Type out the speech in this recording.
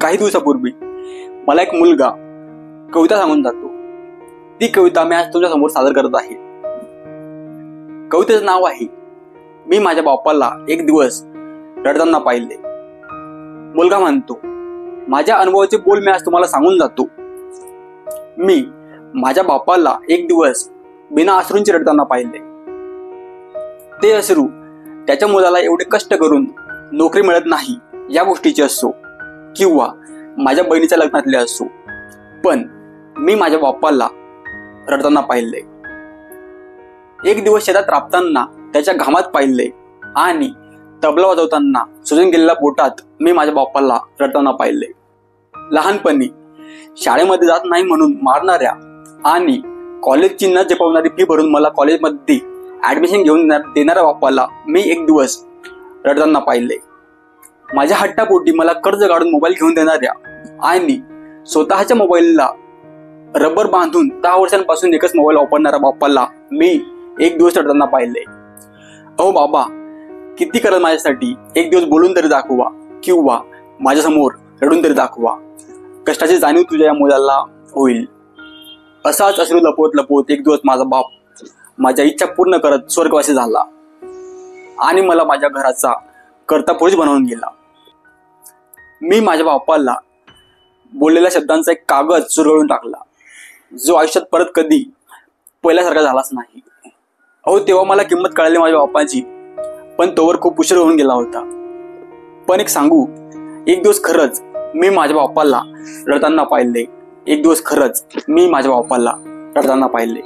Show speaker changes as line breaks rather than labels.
काही दिवसापूर्वी मला एक मुलगा कविता सांगून जातो। ती कविता मी आज तुमच्या समोर सादर करत आहे। कवितेचं नाव आहे मी माझ्या बाप्पाला एक दिवस रडताना पाहिले। मुलगा म्हणतो, माझ्या अनुभवाचे बोल मी आज तुम्हाला सांगून जातो। मी माझ्या बाप्पाला एक दिवस बिना अश्रूंची रडताना पाहिले। ते अश्रू त्याच्या मुलाला एवढे कष्ट करून नोकरी मिळत नाही या गोष्टीचे असो किंवा माझ्या बहिणीच्या लग्नातले असो, पण मी माझ्या बाप्पाला रडताना पाहिले। एक दिवस शेतात राबताना त्याच्या घामात पाहिले आणि तबला वाजवताना सुजून गेलेल्या बोटात मी माझ्या बाप्पाला रडताना पाहिले। लहानपणी शाळेमध्ये जात नाही म्हणून मारणाऱ्या आणि कॉलेजची न झेपवणारी फी भरून मला कॉलेजमध्ये ऍडमिशन घेऊन देणाऱ्या बाप्पाला मी एक दिवस रडताना पाहिले। माझ्या हट्टापोटी मला कर्ज काढून मोबाईल घेऊन देणाऱ्या आणि स्वतःच्या मोबाईलला रबर बांधून 10 वर्षांपासून एकच मोबाईल वापरणाऱ्या बाप्पाला मी एक दिवस रडताना पाहिले। अहो बाबा, किती करत माझ्यासाठी, एक दिवस बोलून तरी दाखवा किंवा माझ्यासमोर रडून तरी दाखवा। कष्टाची जाणीव तुझ्या या मुलाला होईल। असाच अश्रू लपवत लपवत एक दिवस माझा बाप माझ्या इच्छा पूर्ण करत स्वर्गवासी झाला आणि मला माझ्या घराचा कर्ता पुरुष बनवून गेला। मी माझ्या बाप्पाला बोललेल्या शब्दांचा एक कागद चुरगळून टाकला, जो आयुष्यात परत कधी पहिल्यासारखा झालाच नाही। अहो, तेव्हा मला किंमत कळाली माझ्या बाप्पाची, पण तोवर खूप उशीर होऊन गेला होता। पण एक सांगू, एक दिवस खरंच मी माझ्या बाप्पाला रडताना पाहिले। एक दिवस खरंच मी माझ्या बाप्पाला रडताना पाहिले।